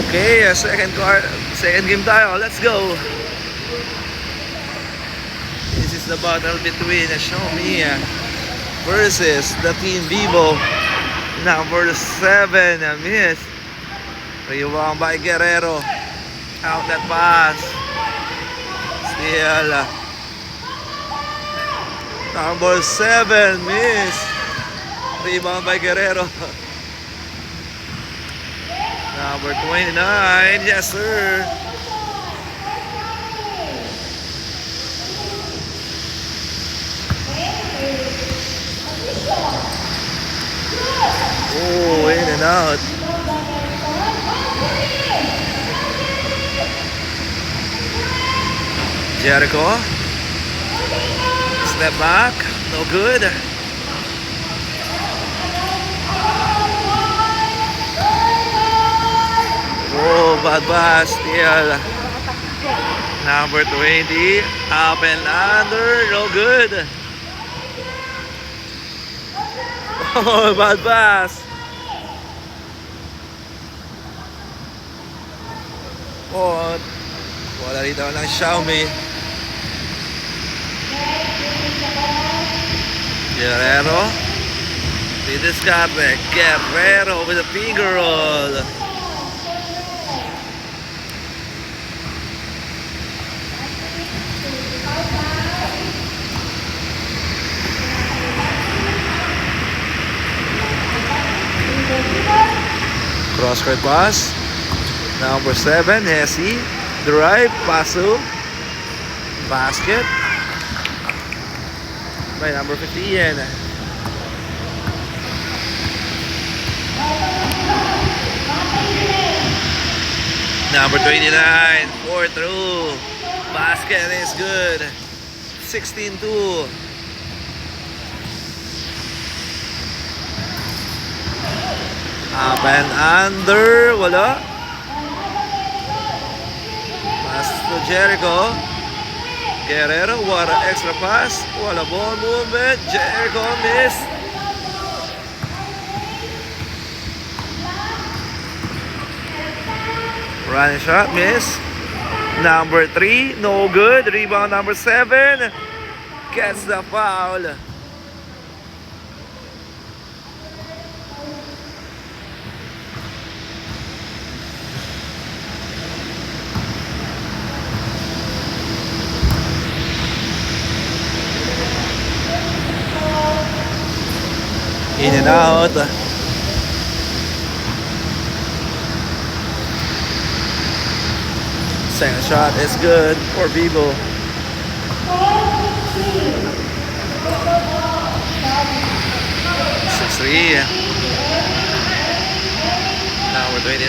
Okay, second game tayo. Let's go. This is the battle between Xiaomi versus the Team Vivo. Number 7, miss. Rebound by Guerrero. Outlet pass. Still. Number 7, miss. Rebound by Guerrero. Number 29, yes sir. Oh, in and out. Jericho. Step back, no good. Oh, bad pass, still. Number 20, up and under, no good. Oh, bad pass. Oh, wala rito ng Xiaomi. Guerrero. Didiscarte. Guerrero with a finger roll. Cross-court pass. Number 7, Hesi. Drive, paso. Basket. By number 15. Number 29, 4 through. Basket is good. 16-2. Up and under, wala. Pass to Jericho. Guerrero, what an extra pass. Wala ball movement. Jericho missed. Running shot, miss. Number 3, no good. Rebound number 7. Gets the foul. In and out. Second shot is good for Vivo. Six three. Number 29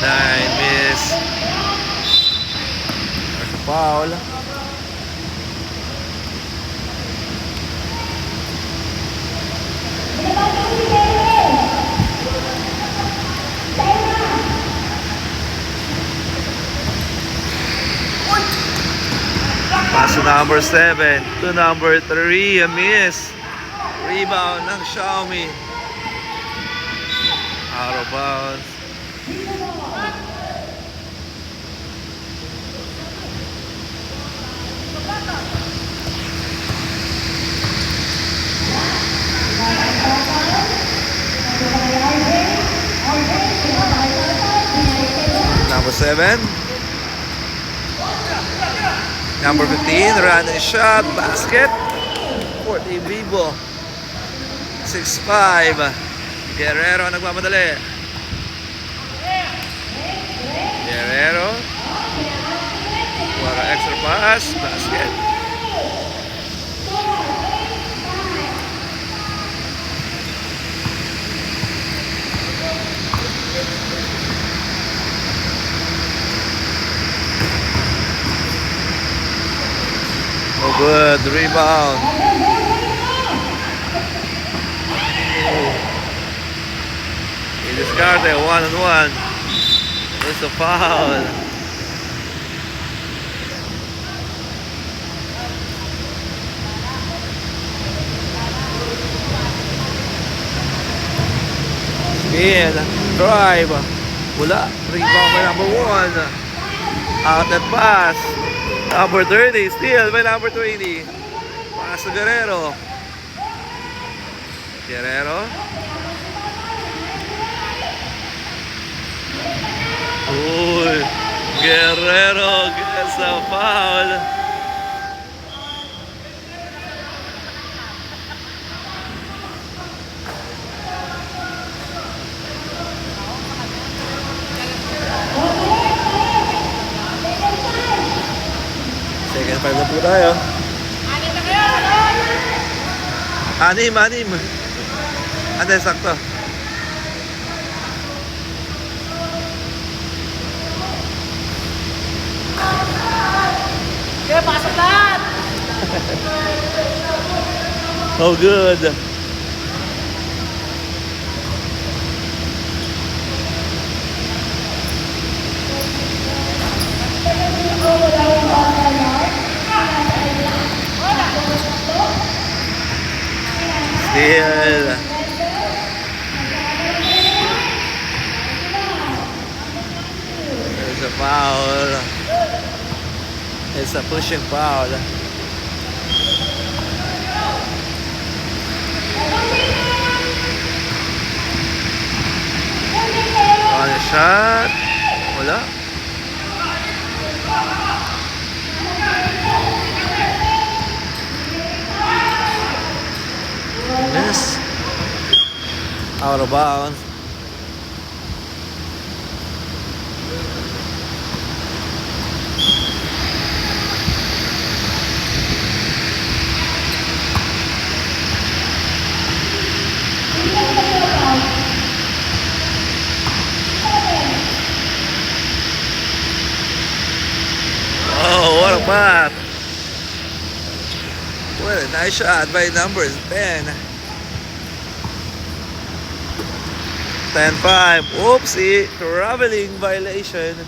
miss. There's a foul. Pass to number 7 to number 3, a miss. Rebound ng Xiaomi. Out of bounds. Number 7. Number 15, running shot, basket. 40 Vivo. 6-5. Guerrero nagmamadali. Guerrero. Para extra pass, basket. Oh, good rebound. He discarded 1-on-1. It's a foul. Spin, drive, Wala. Rebound by number 1. Outlet pass. Number 30. Steal by number 20. Pass to Guerrero. Guerrero. Uy. Guerrero gets a foul. Second 5 na po tayo. Anim. Ande, sakto. Kaya pasok lahat! Oh, good. Steal. There's a foul. It's a pushing foul. On a shot. Wala. Miss. Out of bounds. Oh, what a pass. What a nice shot by numbers 10. 10-5. Whoopsie. Traveling violation.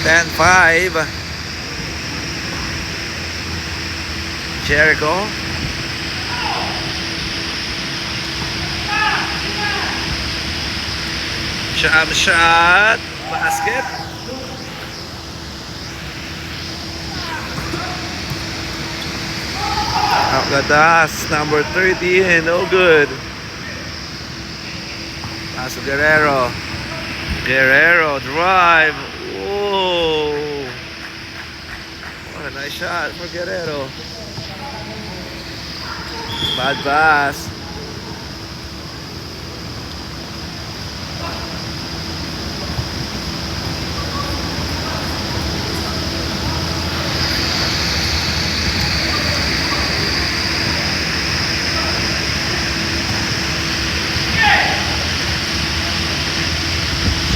(10-5). Jericho. Jump shot. Basket. Alcaraz, number 30, and no good. Pass to Guerrero. Guerrero drive. Whoa. What a nice shot for Guerrero. Bad pass.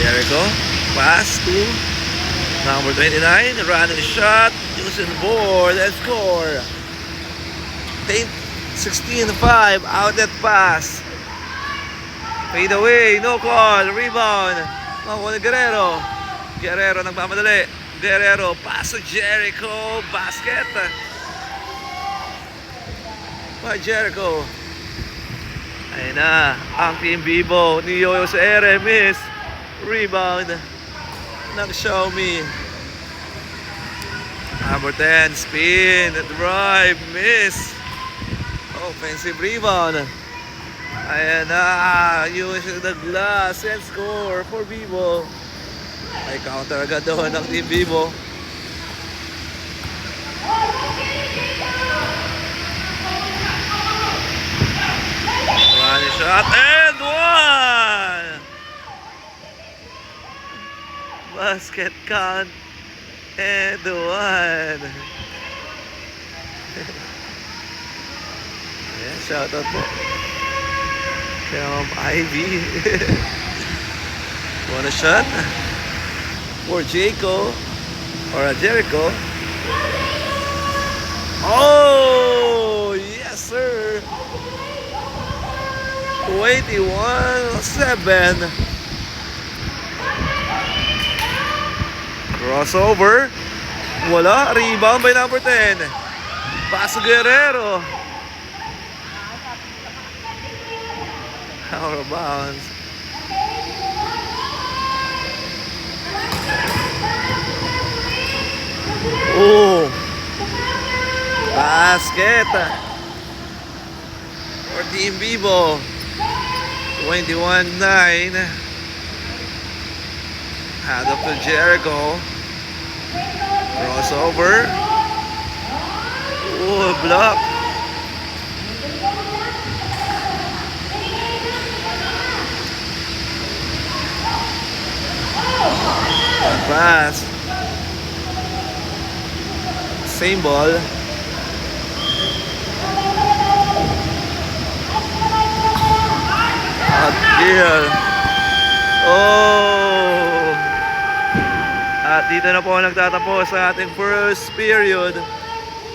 Jericho, pass to number 29, running shot, using the board and score. 16-5, outlet pass. Fade away, no call, rebound. Makuha ni Guerrero. Guerrero nagmamadali. Guerrero, pass to Jericho, basket. By Jericho. Ayun na, ang Team Vivo ni Yoyo sa ere, miss. Rebound ng Xiaomi. Number 10, spin, drive, miss. Offensive rebound. Ayan na, using the glass and score for Vivo. Ay counter agad doon ng Team Vivo. One shot and one. Basket count and one. Yeah, shout out po from Ivy. One shot for Jericho or Jericho. Oh yes sir. 21-7. Crossover. Wala. Rebound by number 10. Paso Guerrero. Out of bounds. Oh, basket for Team Vivo. 21-9. Hand up to Jericho. Crossover. Oh, block. Pass. Same ball. Hot deal. Oh! At dito na po nagtatapos sa ating first period.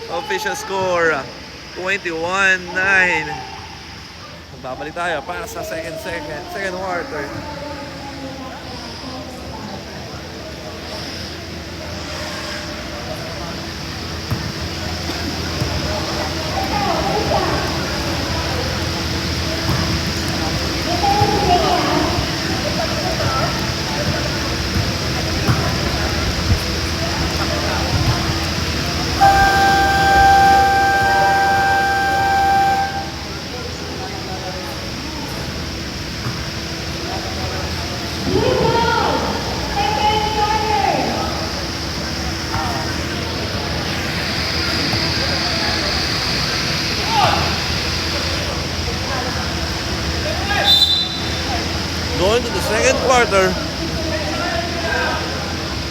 Official score 21-9. Babalik tayo para sa second quarter. Going to the second quarter.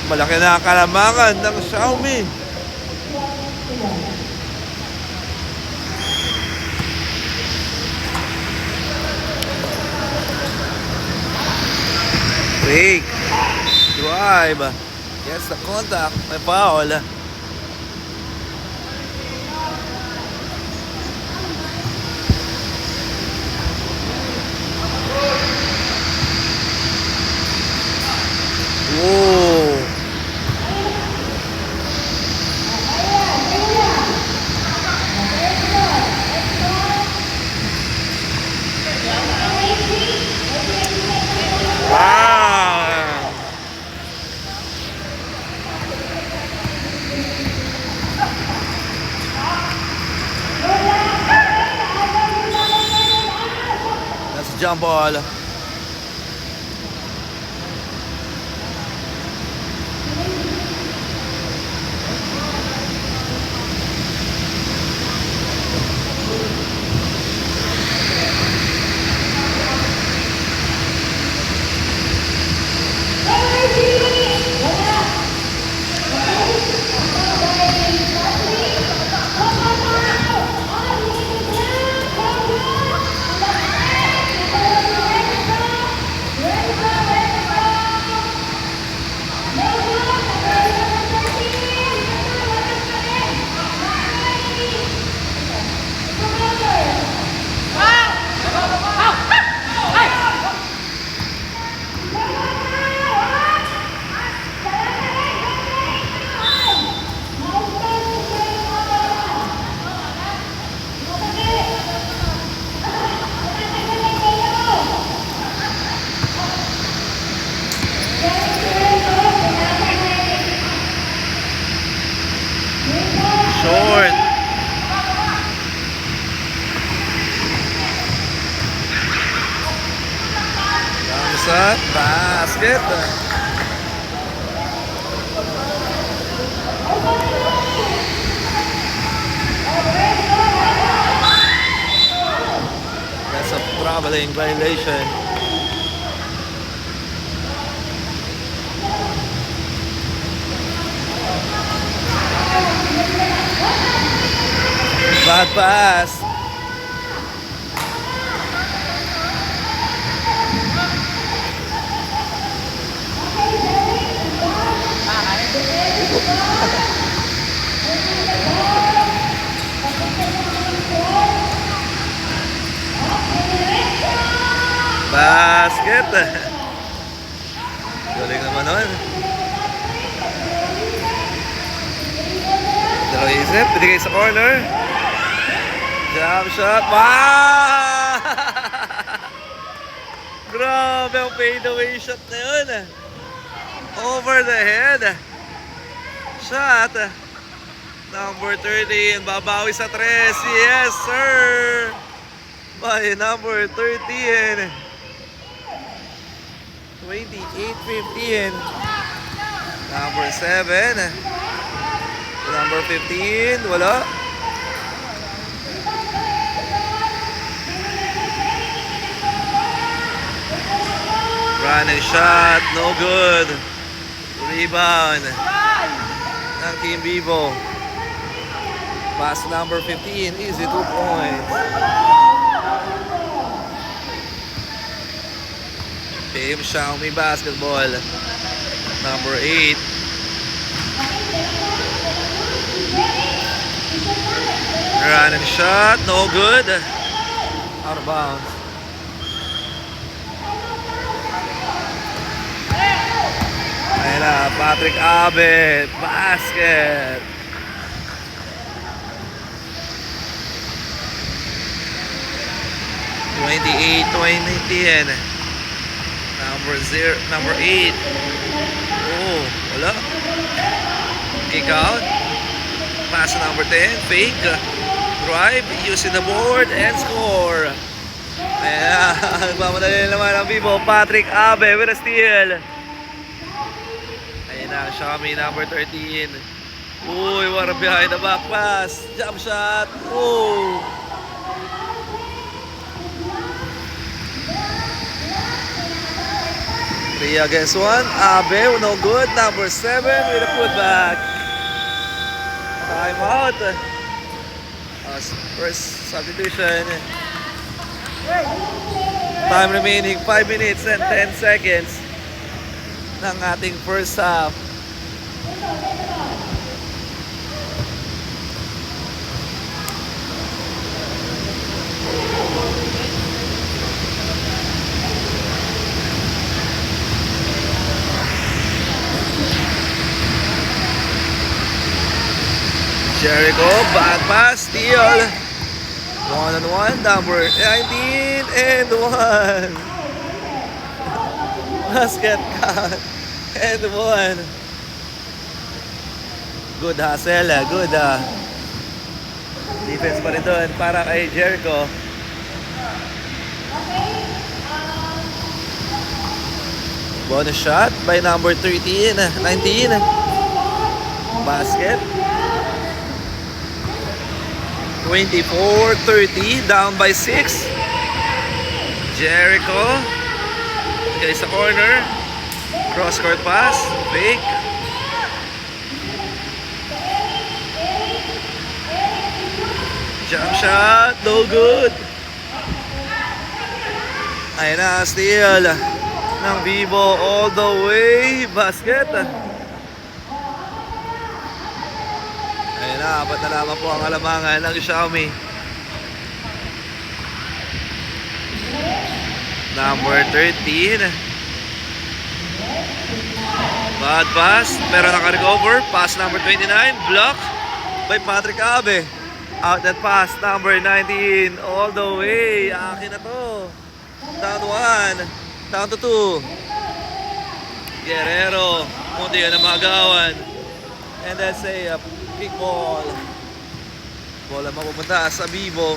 Malaki na kalamangan ng Xiaomi. Fake. Drive. Gets the contact. May foul. Whoa. Wow. That's a jump ball. Short. Thumbs up. Basket. That's a traveling violation. Bad pass. Basket. Galing naman nun. Walang isip. Binigay sa corner. Jump shot. Wow! Grabe ang fadeaway shot na yun. Over the head. Shot. Number 13. Babawi sa 3. Yes, sir. By number 13. 28-15. Number 7. Number 15. Wala. Running shot. No good. Rebound ng Team Vivo. Pass number 15. Easy 2 points. Team Xiaomi basketball. Number 8. Running shot. No good. Out of bounds. Ayan na, Patrick Abe, basket. (28-20) Number 8. Oh, wala. Kick out. Pass number 10, fake. Drive, using the board, and score. Ayan, nagmamadali naman ang Vivo. Patrick Abe with a steal. Ayan na, Xiaomi number 13. Uy, what a behind the back pass. Jump shot. Oh. Three against 1. Abe, no good. Number 7 with a putback. Time out. First substitution. Time remaining 5 minutes and 10 seconds ng ating first half. Jericho, bad pass, steal. 1-on-1, number 19 and 1. Basket count and 1. Good hustle, good defense pa rin doon para kay Jericho. Bonus shot by number 19. Basket. 24-30, down by 6. Jericho. Okay, sa corner. Cross court pass. Fake. Jump shot. No good. Ayun na, steal ng Vivo all the way. Basket. Ayun na, apat na lamang po ang alamangan ng Xiaomi. Number 13. Bad pass, pero naka-recover. Pass number 29, block by Patrick Abe. Out that pass, number 19, all the way. Akin na to. Down 1, down to 2. Guerrero, munti yan ang magawan. And that's a kick ball. Bola mapupunta sa Vivo.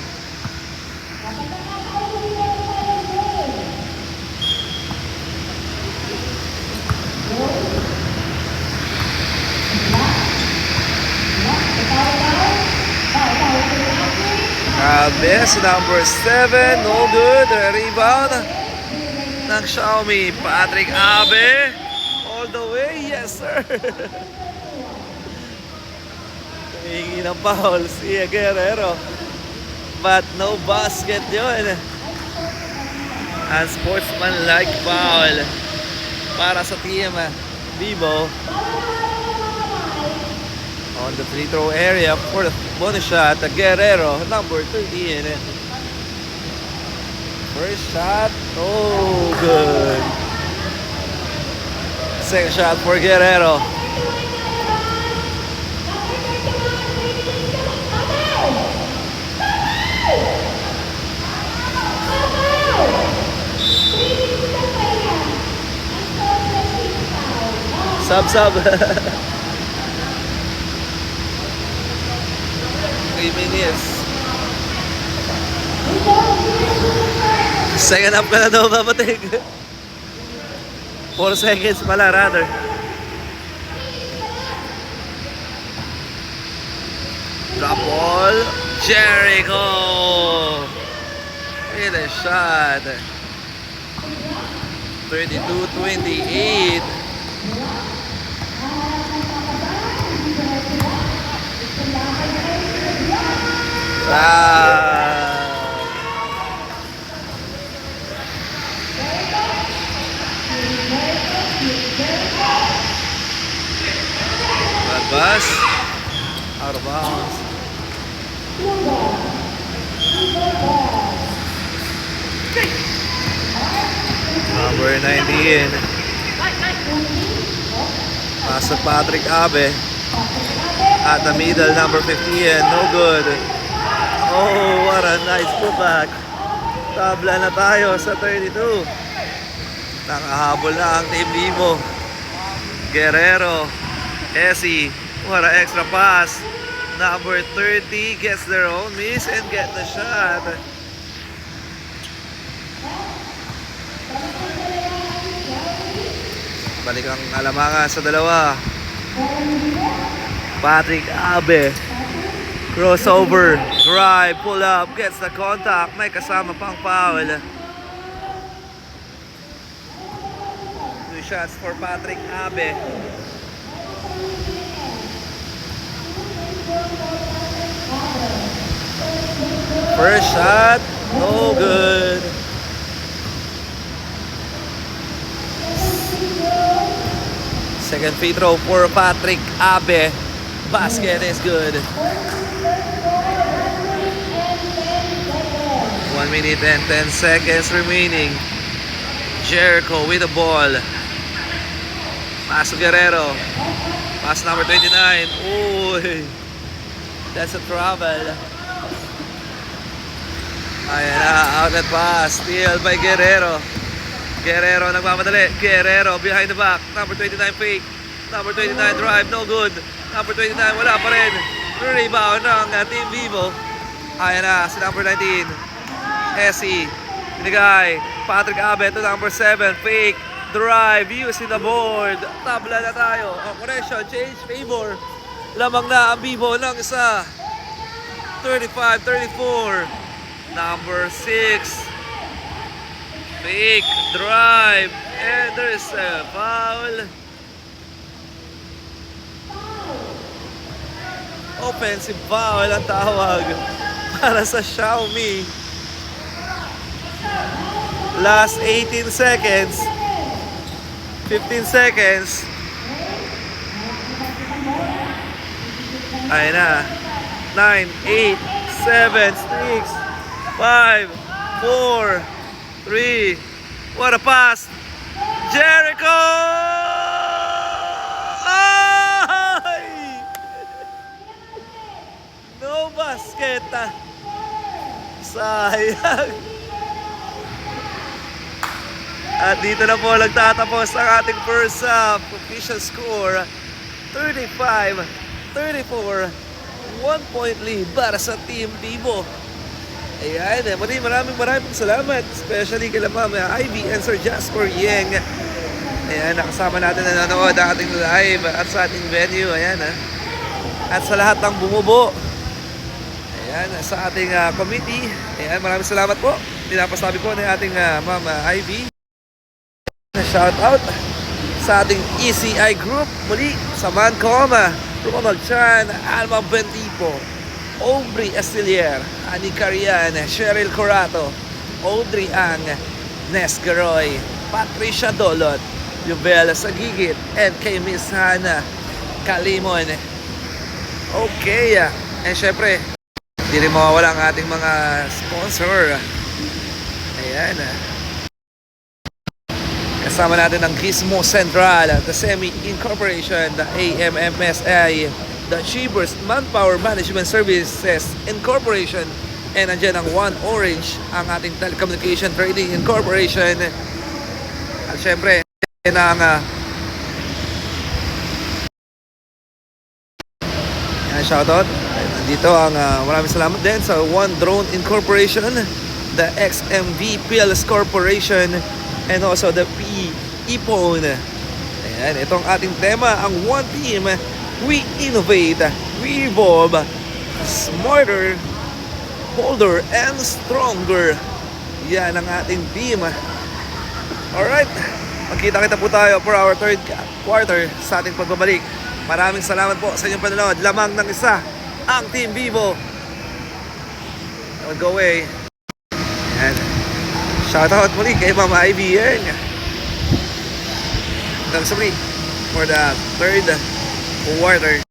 Best number 7, no good. Rebound ng Xiaomi. Patrick Abe, all the way, yes sir. Hingi ng foul si Guerrero, but no basket yun. Unsportsmanlike foul para sa team Vivo on the free throw area for the bonus shot. Guerrero, number 13. First shot, oh good. Second shot for Guerrero. Sub. 3 minutes. Second up ka na daw babatig. 4 seconds pala rather. Drop ball. Jericho. Hit a shot. 32-28. Bad pass. Out of bounds. Number 19. Pasok Patrick Abe. At the middle, number 15. No good. Oh, what a nice putback. Tabla na tayo sa 32. Nakahabol na ang Team Vivo. Guerrero. Essie. What an extra pass. Number 30 gets their own miss and get the shot. Balik ang alamangan sa dalawa. Patrick Abe. Crossover. Drive. Pull up. Gets the contact. May kasama pang foul. 2 shots for Patrick Abe. First shot. No good. Second free throw for Patrick Abe. Basket is good. 1 minute and 10 seconds remaining. Jericho with the ball. Pass to Guerrero. Pass number 29. Uy. That's a travel. Ayan na. Outlet pass. Steal by Guerrero. Guerrero nagmamadali. Guerrero behind the back. Number 29 fake. Number 29 drive. No good. Number 29 wala pa rin. Rebound ng Team Vivo. Ayan na. Si number 19. Essie. Binigay. Patrick Abe to number 7. Fake. Drive. Using the board. Tabla na tayo. Correction. Change. Favor. Lamang na ang Vivo ng isa. 35-34. Number 6. Fake drive, and there's a foul. Offensive foul ang tawag para sa Xiaomi. Last 18 seconds. 15 seconds. Ayun na. 9, 8, 7, 6, 5, 4, 3. What a pass. Jericho! Ay! No basket. Sayang. At dito na po nagtatapos ang ating first half. Official score 35-34. 1 point lead para sa Team Vivo. Ayan, maraming salamat. Especially kay Mama Ivy and Sir Jasper Yeng. Ayan, nakasama natin na nanonood ang ating live at sa ating venue. Ayan, at sa lahat ng bumubo. Ayan, sa ating committee. Ayan, maraming salamat po. Pinapasabi po ng ating Mama Ivy. Shout out sa ating ECI group. Muli, sa Mancom, Ronald Chan, Alma Bentipo, Aubrey Estilier, Ani Carian, Cheryl Corato, Audrey Ang, Nes Garoy, Patricia Dolot, Yubel Sagigit, and kay Miss Hana Kalimon. Okay, and syempre, hindi rin mawawala ang ating mga sponsor. Ayan. Kasama natin ang Gizmo Central, the Semi Incorporation, the AMMSI, the Achievers Manpower Management Services Incorporation, and andyan ang One Orange, ang ating Telecommunication Trading Incorporation. At syempre, ang Shoutout. Nandito ang maraming salamat din sa One Drone Incorporation, the XMV PLS Corporation, and also the P-Ipon. Ayan, itong ating tema, ang One Team, we innovate, we evolve, smarter, bolder, and stronger. Yan ang ating team. Alright, magkita-kita po tayo for our third quarter sa ating pagbabalik. Maraming salamat po sa inyong panonood. Lamang ng isa, ang Team Vivo. Don't go away. Ayan. Shoutout muli kay Mama Ivy Yang. Hanggang sa muli for the third quarter.